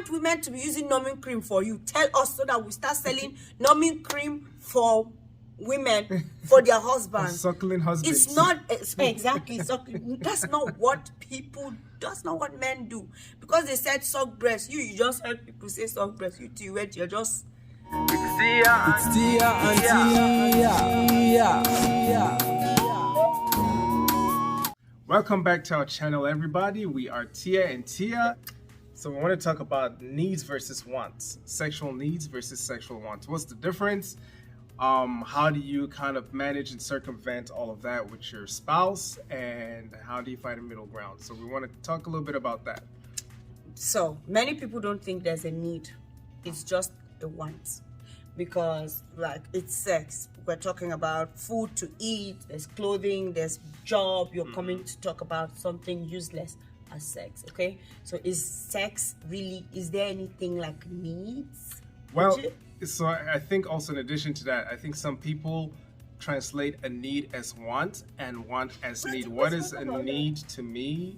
want women to be using numbing cream for you, tell us so that we start selling numbing cream for women for their husbands. Suckling husbands. It's not exactly suckling. That's not what men do. Because they said suck breast, you just heard people say suck breast. You too, wait, you're just. It's Tia and Tia. Welcome back to our channel, everybody. We are Tia and Tia. So we want to talk about needs versus wants, sexual needs versus sexual wants. What's the difference? How do you kind of manage and circumvent all of that with your spouse, and how do you find a middle ground? So we want to talk a little bit about that. So many people don't think there's a need. It's just a want. Because like it's sex. We're talking about food to eat, there's clothing, there's job. You're coming to talk about something useless as sex, okay? So is sex really, is there anything like needs? Well, so I think also in addition to that, I think some people translate a need as want and want as need. What is a need to me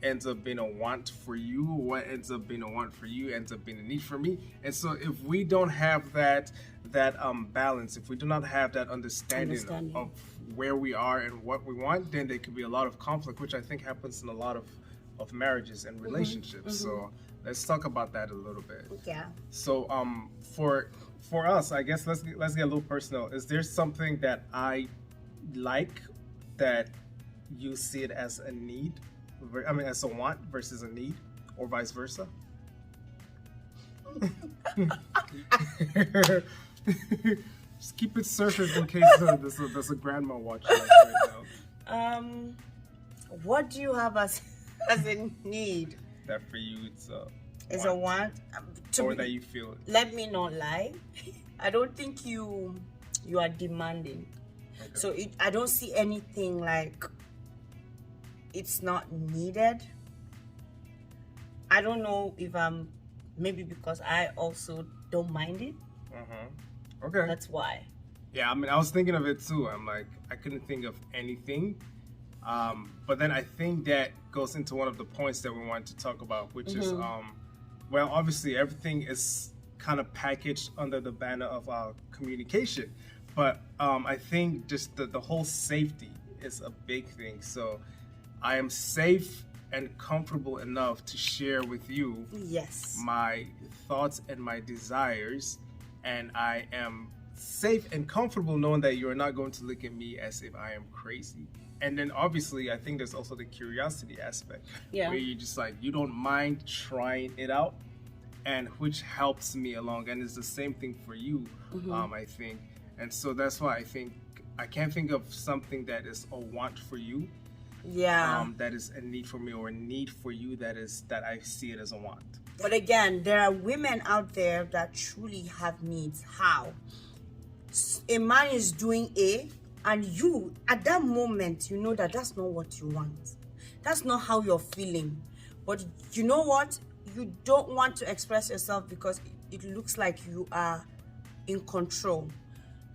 ends up being a want for you. What ends up being a want for you ends up being a need for me. And so if we don't have that balance, if we do not have that understanding of where we are and what we want, then there could be a lot of conflict, which I think happens in a lot of marriages and relationships. So let's talk about that a little bit. Yeah. So for us, I guess let's get a little personal. Is there something that I like that you see it as a need? I mean, as a want versus a need, or vice versa? Just keep it surface in case there's a grandma watching us right now. What do you have as a need? That for you it's a want? Or that you feel it. Let me not lie. I don't think you are demanding. Okay. So I don't see anything like it's not needed. I don't know if maybe because I also don't mind it. Okay. That's why. Yeah, I mean, I was thinking of it too. I'm like, I couldn't think of anything. But then I think that goes into one of the points that we wanted to talk about, which is, well, obviously everything is kind of packaged under the banner of communication. But I think just the whole safety is a big thing. So I am safe and comfortable enough to share with you my thoughts and my desires, and I am safe and comfortable knowing that you are not going to look at me as if I am crazy. And then obviously I think there's also the curiosity aspect, where you just like, you don't mind trying it out, and which helps me along, and it's the same thing for you. I think, and so that's why I think I can't think of something that is a want for you, that is a need for me, or a need for you that I see it as a want. But again, there are women out there that truly have needs. How? A man is doing A, and you, at that moment, you know that that's not what you want. That's not how you're feeling. But you know what? You don't want to express yourself because it looks like you are in control.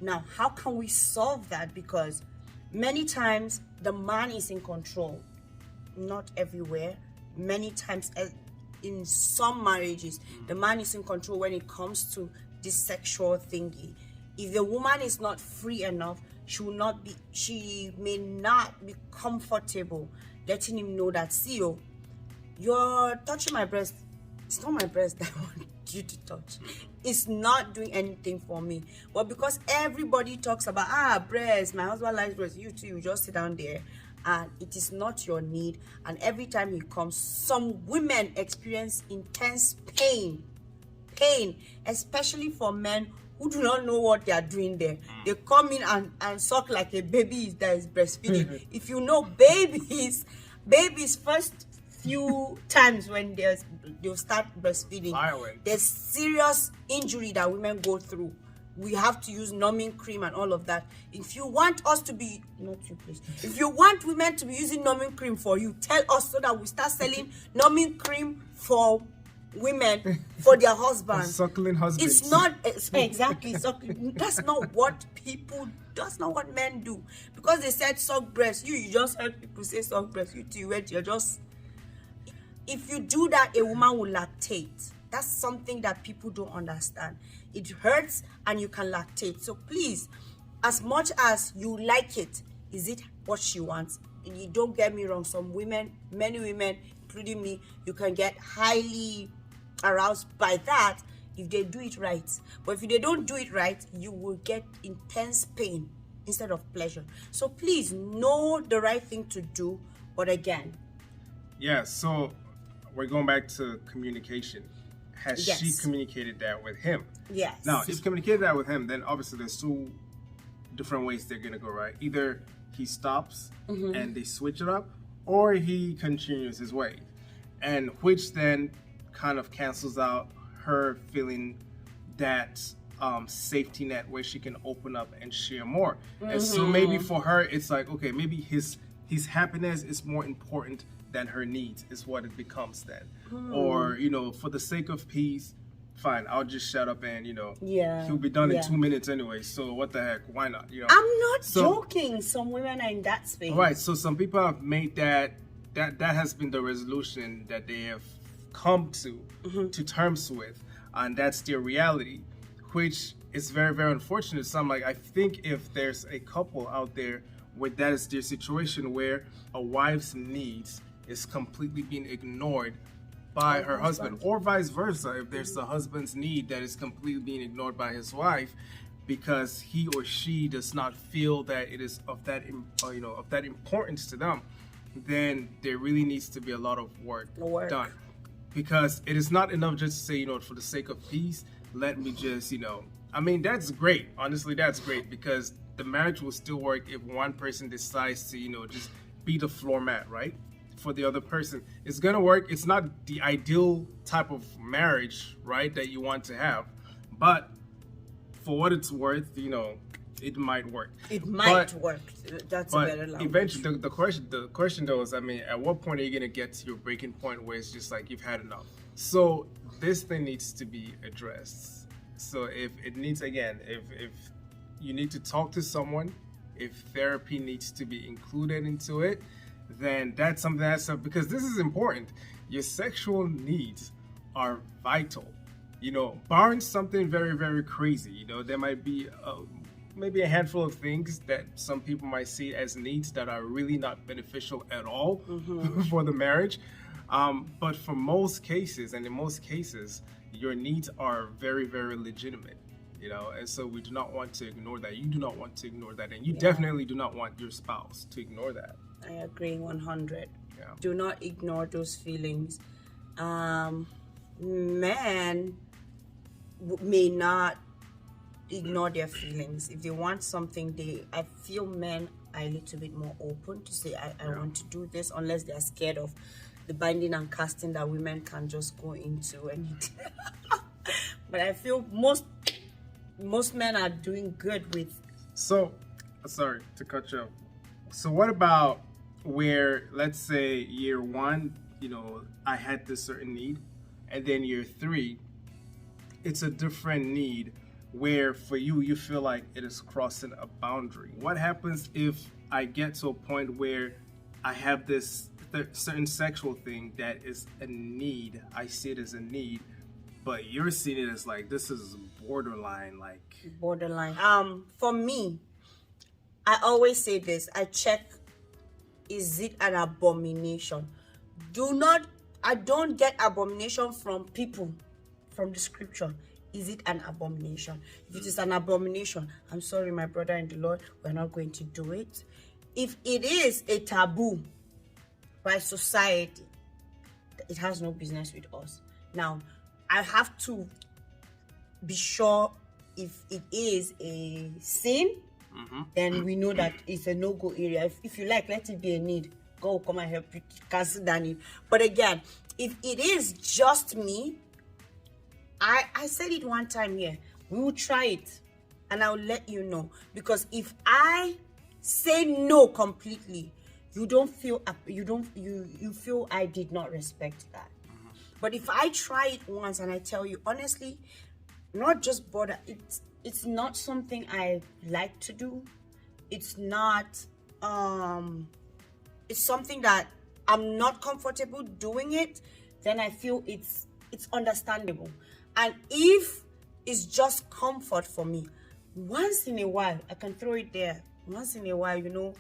Now, how can we solve that? Because many times the man is in control. Not everywhere. Many times in some marriages, the man is in control when it comes to this sexual thingy. If the woman is not free enough, she may not be comfortable letting him know that, see, you're touching my breast. It's not my breast that I want you to touch. It's not doing anything for me. But because everybody talks about, breast, my husband likes breast, you too, you just sit down there, and it is not your need. And every time he comes, some women experience intense pain, especially for men who do not know what they are doing there. They come in and suck like a baby that is breastfeeding. If you know babies first few times when they'll start breastfeeding, there's serious injury that women go through. We have to use numbing cream and all of that. If you want us to be, not you please, if you want women to be using numbing cream for you, tell us so that we start selling numbing cream for women for their husbands. Suckling husbands. It's not exactly suckling. That's not what men do. Because they said suck breast, you just heard people say suck breast. You too, you're just. If you do that, a woman will lactate. That's something that people don't understand. It hurts and you can lactate. So please, as much as you like it, is it what she wants? You don't get me wrong. Some women, many women, including me, you can get highly aroused by that if they do it right. But if they don't do it right, you will get intense pain instead of pleasure. So please know the right thing to do. But again, Yeah, so we're going back to communication. Has Yes. she communicated that with him? yes. Now, if she communicated that with him, then obviously there's two different ways they're gonna go, right? Either he stops and they switch it up, or he continues his way, and which then kind of cancels out her feeling that safety net where she can open up and share more. And so maybe for her, it's like, okay, maybe his happiness is more important than her needs, is what it becomes then. Or, you know, for the sake of peace, fine, I'll just shut up and, you know, Yeah, he'll be done in yeah. 2 minutes anyway. So what the heck? Why not? You know. I'm not So- joking. Some women are in that space. Right. So some people have made that has been the resolution that they have come to terms with, and that's their reality, which is very, very unfortunate. So I'm like, I think if there's a couple out there where that is their situation, where a wife's needs is completely being ignored by her husband, or vice versa, if there's the husband's need that is completely being ignored by his wife because he or she does not feel that it is of that of that importance to them, then there really needs to be a lot of work done, because it is not enough just to say, you know, for the sake of peace, let me just, you know, I mean, that's great. Honestly, that's great, because the marriage will still work if one person decides to, you know, just be the floor mat, right? For the other person, it's gonna work. It's not the ideal type of marriage, right, that you want to have, but for what it's worth, you know, it might work. It might But- work. That's a But better language. eventually, the question though is, I mean, at what point are you gonna get to your breaking point where it's just like you've had enough? So this thing needs to be addressed. So if it needs, again, if you need to talk to someone, if therapy needs to be included into it, then that's something that's up, because this is important. Your sexual needs are vital. You know, barring something very, very crazy, you know, there might be maybe a handful of things that some people might see as needs that are really not beneficial at all for the marriage. But for most cases, and in most cases, your needs are very, very legitimate, you know, and so we do not want to ignore that. You do not want to ignore that, and you definitely do not want your spouse to ignore that. I agree 100. Yeah. Do not ignore those feelings. Men may not ignore their feelings. If they want something, I feel men are a little bit more open to say, I want to do this, unless they are scared of the binding and casting that women can just go into. And but I feel most men are doing good with. So, sorry to cut you off. So what about where, let's say, year one, you know, I had this certain need, and then year three, it's a different need, where for you, you feel like it is crossing a boundary? What happens if I get to a point where I have this certain sexual thing that is a need? I see it as a need, but you're seeing it as like, this is borderline, like... Borderline. For me, I always say this. I check, is it an abomination? I don't get abomination from people, from the scripture. Is it an abomination? If it is an abomination, I'm sorry, my brother in the Lord, we're not going to do it. If it is a taboo by society, it has no business with us. Now, I have to be sure if it is a sin, then we know that it's a no-go area. If you like, let it be a need. God will come and help you cancel that need. But again, if it is just me, I said it one time here, we will try it and I'll let you know. Because if I say no completely, you feel I did not respect that. But if I try it once and I tell you honestly, not just bother, it's not something I like to do. It's not it's something that I'm not comfortable doing it, then I feel it's it's understandable. And if it's just comfort for me, once in a while I can throw it there. Once in a while, you know,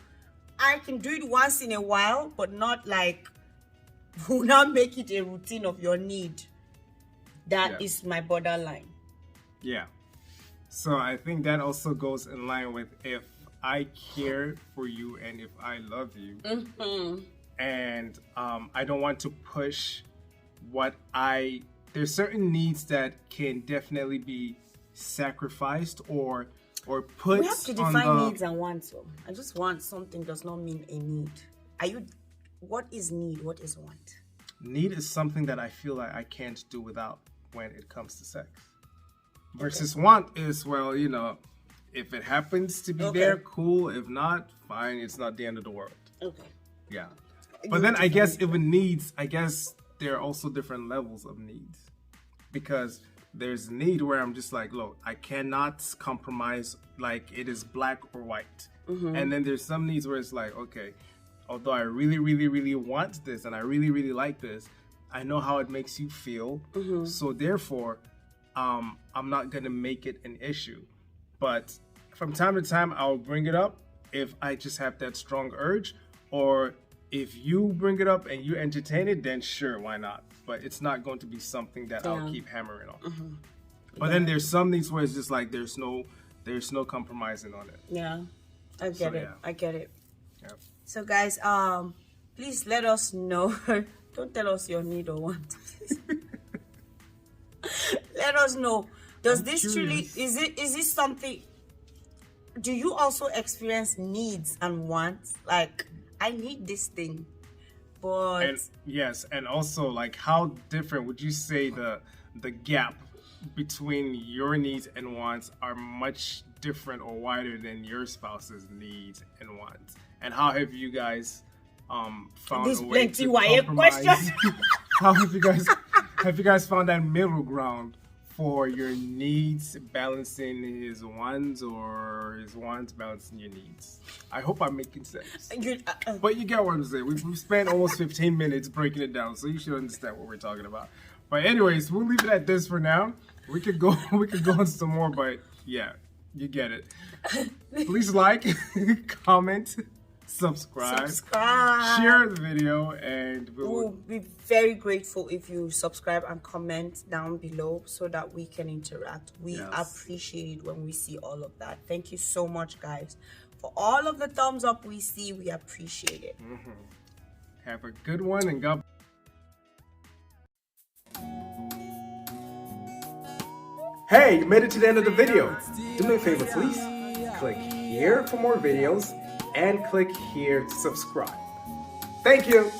I can do it once in a while, but not like will not make it a routine of your need. That is my borderline. Yeah. So I think that also goes in line with if I care for you and if I love you, and I don't want to push what there's certain needs that can definitely be sacrificed or put. We have to define needs and wants. So I just want something does not mean a need. What is need? What is want? Need is something that I feel like I can't do without when it comes to sex. Versus want is, well, you know, if it happens to be there, cool. If not, fine. It's not the end of the world. Okay. Yeah. But then I guess even needs, I guess there are also different levels of needs. Because there's need where I'm just like, look, I cannot compromise, like it is black or white. And then there's some needs where it's like, okay, although I really, really, really want this and I really, really like this, I know how it makes you feel. So therefore, I'm not going to make it an issue. But from time to time, I'll bring it up if I just have that strong urge. Or if you bring it up and you entertain it, then sure, why not? But it's not going to be something that I'll keep hammering on. But then there's some needs where it's just like there's no compromising on it. Yeah, I get it. Yeah. I get it. Yeah. So guys, please let us know. Don't tell us your need or want. Let us know. Does this truly is this something? Do you also experience needs and wants? Like, I need this thing, but And yes, and also like how different would you say the gap between your needs and wants are much different or wider than your spouse's needs and wants? And how have you guys found This a way plenty to wire compromise? question. How have you guys found that middle ground for your needs balancing his wants or his wants balancing your needs? I hope I'm making sense. But you get what I'm saying. We've spent almost 15 minutes breaking it down, so you should understand what we're talking about. But anyways, we'll leave it at this for now. We could go on some more, but yeah, you get it. Please like, comment, subscribe, share the video, and we'll be very grateful if you subscribe and comment down below so that we can interact. We appreciate it when we see all of that. Thank you so much, guys, for all of the thumbs up we see. We appreciate it. Have a good one, and God. Hey, you made it to the end of the video. Do me a favor, please. Click here for more videos and click here to subscribe. Thank you.